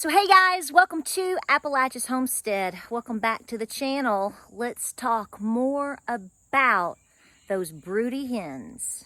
So hey guys, welcome to Appalachia's Homestead. Welcome back to the channel. Let's talk more about those broody hens.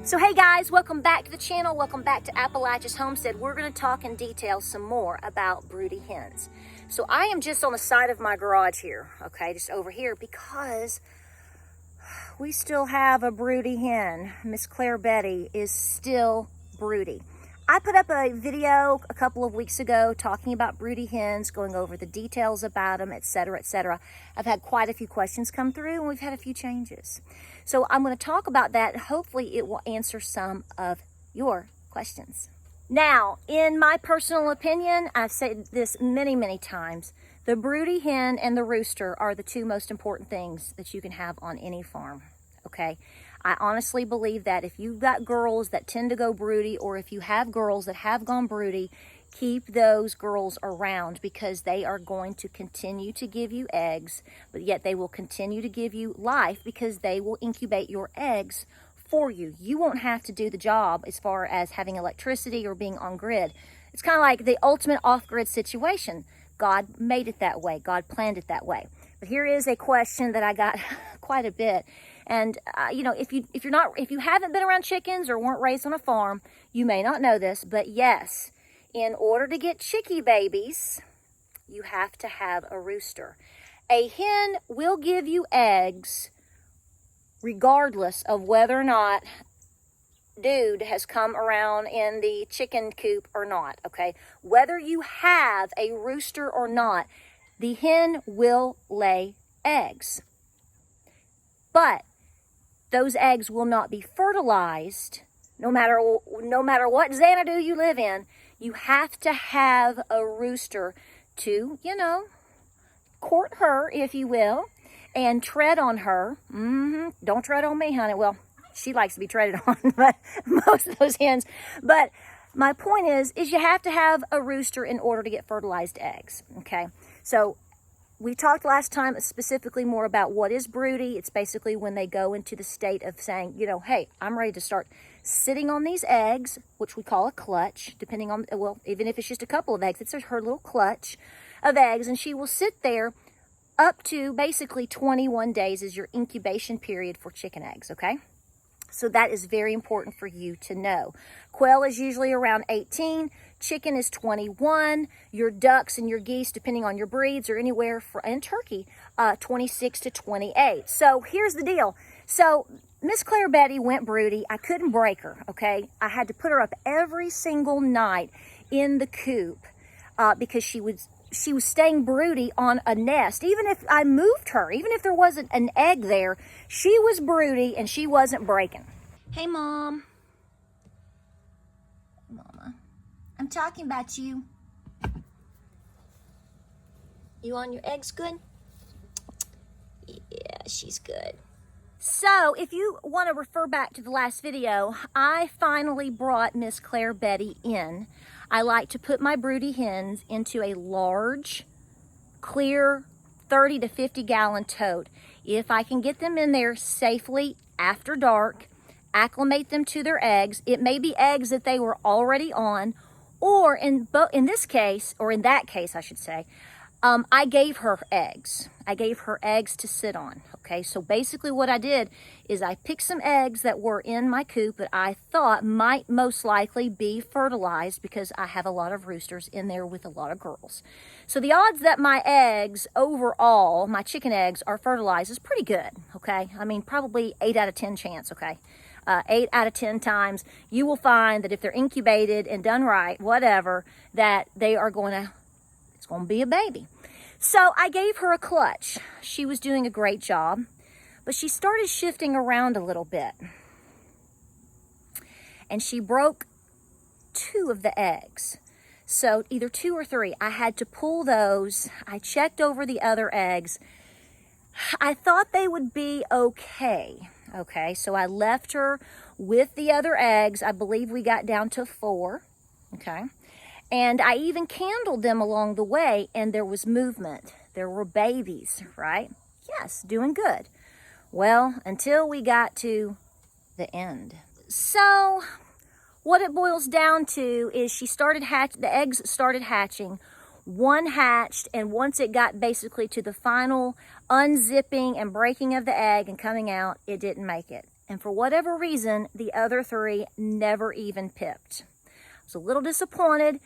So hey guys, welcome back to the channel. Welcome back to Appalachia's Homestead. We're going to talk in detail some more about broody hens. So I am just on the side of my garage here, okay, just over here, because we still have a broody hen. Miss Claire Betty is still broody. I put up a video a couple of weeks ago talking about broody hens, going over the details about them, etc., etc. I've had quite a few questions come through, and we've had a few changes. So I'm going to talk about that. Hopefully it will answer some of your questions. Now, in my personal opinion, I've said this many, many times, the broody hen and the rooster are the two most important things that you can have on any farm, okay? I honestly believe that if you've got girls that tend to go broody, or if you have girls that have gone broody, keep those girls around, because they are going to continue to give you eggs, but yet they will continue to give you life because they will incubate your eggs for you. You won't have to do the job as far as having electricity or being on grid. It's kind of like the ultimate off-grid situation. God made it that way. God planned it that way. But here is a question that I got quite a bit. And you know, if you haven't been around chickens or weren't raised on a farm, you may not know this, but yes, in order to get chickie babies, you have to have a rooster. A hen will give you eggs regardless of whether or not dude has come around in the chicken coop or not, okay? Whether you have a rooster or not, the hen will lay eggs. But those eggs will not be fertilized no matter what Xanadu you live in. You have to have a rooster to, you know, court her, if you will, and tread on her. Don't tread on me, honey. Well, she likes to be treaded on, but most of those hens. But my point is you have to have a rooster in order to get fertilized eggs, okay? So we talked last time specifically more about what is broody. It's basically when they go into the state of saying, you know, hey, I'm ready to start sitting on these eggs, which we call a clutch, depending on, well, even if it's just a couple of eggs, it's her little clutch of eggs, and she will sit there up to basically 21 days is your incubation period for chicken eggs, okay? So that is very important for you to know. Quail is usually around 18. Chicken is 21. Your ducks and your geese, depending on your breeds, are anywhere and turkey, 26 to 28. So here's the deal. So Miss Claire Betty went broody. I couldn't break her, okay? I had to put her up every single night in the coop because she was staying broody on a nest. Even if I moved her, even if there wasn't an egg there, she was broody and she wasn't breaking. Hey, Mom. Mama, I'm talking about you. You on your eggs good? Yeah, she's good. So if you want to refer back to the last video, I finally brought Miss Claire Betty in. I like to put my broody hens into a large, clear 30 to 50 gallon tote. If I can get them in there safely after dark, acclimate them to their eggs. It may be eggs that they were already on, or in this case, or in that case, I should say, I gave her eggs. I gave her eggs to sit on, okay? So basically what I did is I picked some eggs that were in my coop that I thought might most likely be fertilized, because I have a lot of roosters in there with a lot of girls. So the odds that my eggs overall, my chicken eggs, are fertilized is pretty good, okay? I mean, probably 8 out of 10 chance, okay? 8 out of 10 times, you will find that if they're incubated and done right, whatever, that they are it's going to be a baby. So I gave her a clutch. She was doing a great job. but she started shifting around a little bit. And she broke 2 of the eggs. So either 2 or 3. I had to pull those. I checked over the other eggs. I thought they would be okay. Okay, so I left her with the other eggs. I believe we got down to 4. Okay. And I even candled them along the way, and there was movement. There were babies, right? Yes, doing good. Well, until we got to the end. So what it boils down to is the eggs started hatching. 1 hatched, and once it got basically to the final unzipping and breaking of the egg and coming out, it didn't make it. And for whatever reason, the other 3 never even pipped. I was a little disappointed.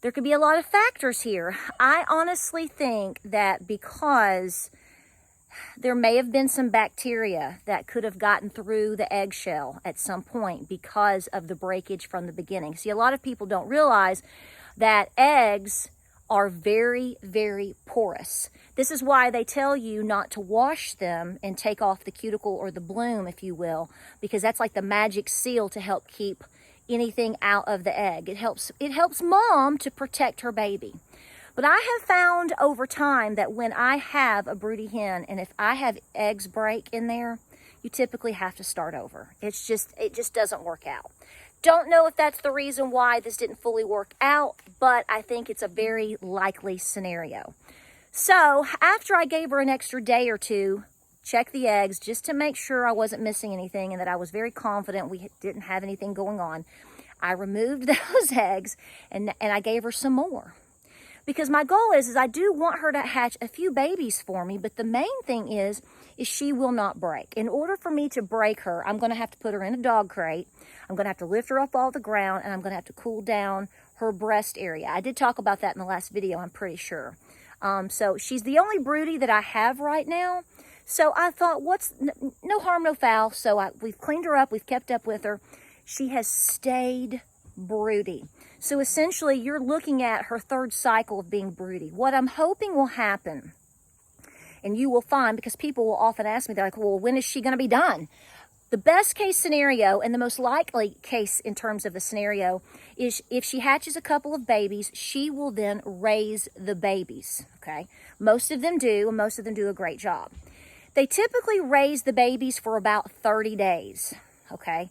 There could be a lot of factors here. I honestly think that because there may have been some bacteria that could have gotten through the eggshell at some point because of the breakage from the beginning. See, a lot of people don't realize that eggs are very, very porous. This is why they tell you not to wash them and take off the cuticle or the bloom, if you will, because that's like the magic seal to help keep anything out of the egg. It helps mom to protect her baby. But I have found over time that when I have a broody hen, and if I have eggs break in there, you typically have to start over. It just doesn't work out. Don't know if that's the reason why this didn't fully work out, but I think it's a very likely scenario. So after I gave her an extra day or 2, check the eggs just to make sure I wasn't missing anything and that I was very confident we didn't have anything going on, I removed those eggs and I gave her some more. Because my goal is I do want her to hatch a few babies for me, but the main thing is she will not break. In order for me to break her, I'm going to have to put her in a dog crate. I'm going to have to lift her up off the ground, and I'm going to have to cool down her breast area. I did talk about that in the last video, I'm pretty sure. So she's the only broody that I have right now. So I thought, no harm, no foul. So we've cleaned her up. We've kept up with her. She has stayed broody. So essentially, you're looking at her 3rd cycle of being broody. What I'm hoping will happen, and you will find, because people will often ask me, they're like, well, when is she going to be done? The best case scenario, and the most likely case in terms of the scenario, is if she hatches a couple of babies, she will then raise the babies, okay? Most of them do, and most of them do a great job. They typically raise the babies for about 30 days, okay?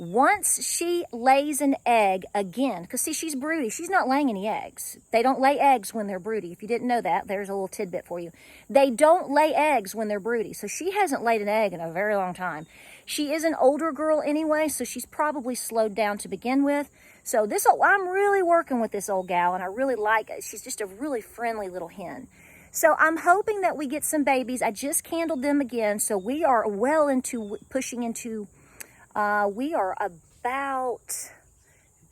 Once she lays an egg again, because see, she's broody. She's not laying any eggs. They don't lay eggs when they're broody. If you didn't know that, there's a little tidbit for you. They don't lay eggs when they're broody. So she hasn't laid an egg in a very long time. She is an older girl anyway, so she's probably slowed down to begin with. So I'm really working with this old gal, and I really like it. She's just a really friendly little hen. So I'm hoping that we get some babies. I just candled them again, so we are well into pushing into... we are about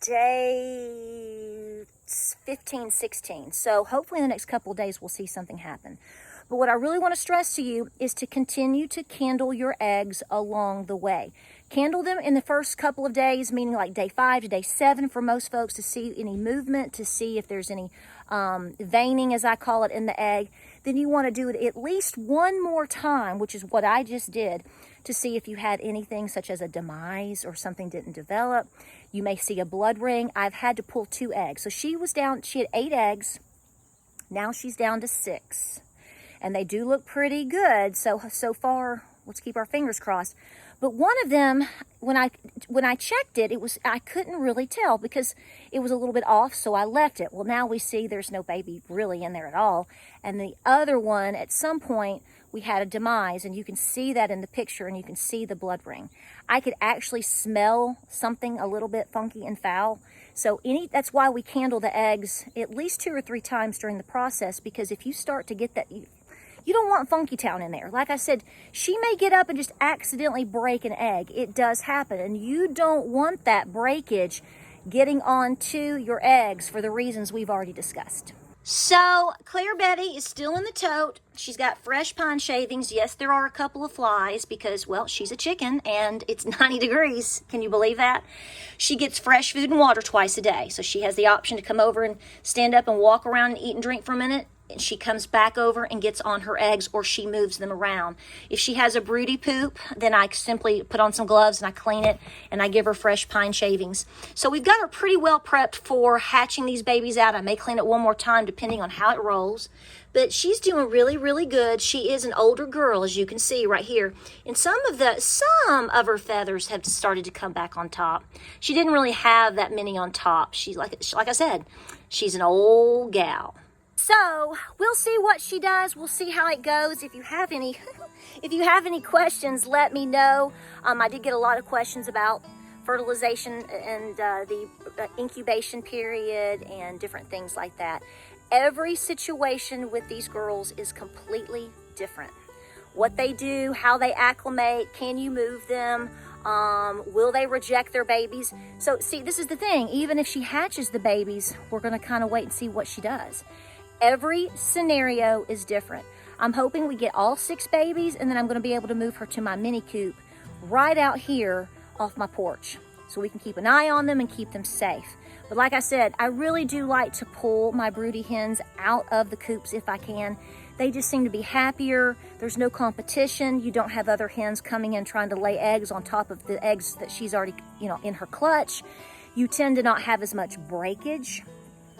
day 15, 16. So hopefully in the next couple of days, we'll see something happen. But what I really want to stress to you is to continue to candle your eggs along the way. Candle them in the first couple of days, meaning like day 5 to day 7 for most folks, to see any movement, to see if there's any veining, as I call it, in the egg. Then you want to do it at least one more time, which is what I just did, to see if you had anything such as a demise or something didn't develop. You may see a blood ring. I've had to pull 2 eggs. So she had 8 eggs. Now she's down to 6. And they do look pretty good. So far, let's keep our fingers crossed. But one of them, when I checked it, I couldn't really tell because it was a little bit off, so I left it. Well, now we see there's no baby really in there at all. And the other one, at some point, we had a demise, and you can see that in the picture, and you can see the blood ring. I could actually smell something a little bit funky and foul. So that's why we candle the eggs at least 2 or 3 times during the process, because if you start to get that... You don't want Funky Town in there. Like I said, she may get up and just accidentally break an egg. It does happen, and you don't want that breakage getting onto your eggs for the reasons we've already discussed. So, Claire Betty is still in the tote. She's got fresh pine shavings. Yes, there are a couple of flies because, well, she's a chicken and it's 90 degrees. Can you believe that? She gets fresh food and water twice a day. So she has the option to come over and stand up and walk around and eat and drink for a minute. she comes back over and gets on her eggs, or she moves them around. If she has a broody poop, then I simply put on some gloves and I clean it and I give her fresh pine shavings. So we've got her pretty well prepped for hatching these babies out. I may clean it one more time depending on how it rolls. But she's doing really, really good. She is an older girl, as you can see right here. And some of her feathers have started to come back on top. She didn't really have that many on top. She's like I said, she's an old gal. So we'll see what she does. We'll see how it goes. If you have any, if you have any questions, let me know. I did get a lot of questions about fertilization and the incubation period and different things like that. Every situation with these girls is completely different. What they do, how they acclimate, can you move them? Will they reject their babies? So see, this is the thing. Even if she hatches the babies, we're going to kind of wait and see what she does. Every scenario is different. I'm hoping we get all 6 babies, and then I'm going to be able to move her to my mini coop right out here off my porch so we can keep an eye on them and keep them safe. But like I said, I really do like to pull my broody hens out of the coops if I can. They just seem to be happier. There's no competition. You don't have other hens coming in trying to lay eggs on top of the eggs that she's already, in her clutch. You tend to not have as much breakage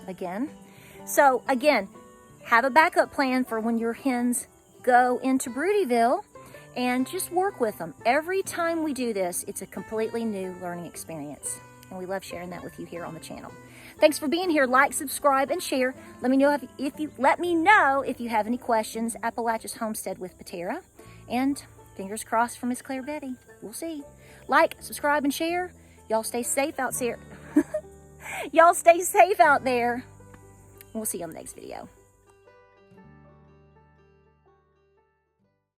again. So again, have a backup plan for when your hens go into Broodyville and just work with them. Every time we do this, it's a completely new learning experience. And we love sharing that with you here on the channel. Thanks for being here. Like, subscribe, and share. Let me know if you have any questions. Appalachia's Homestead with Patera. And fingers crossed for Miss Claire Betty. We'll see. Like, subscribe, and share. Y'all stay safe out there. Y'all stay safe out there. We'll see you on the next video.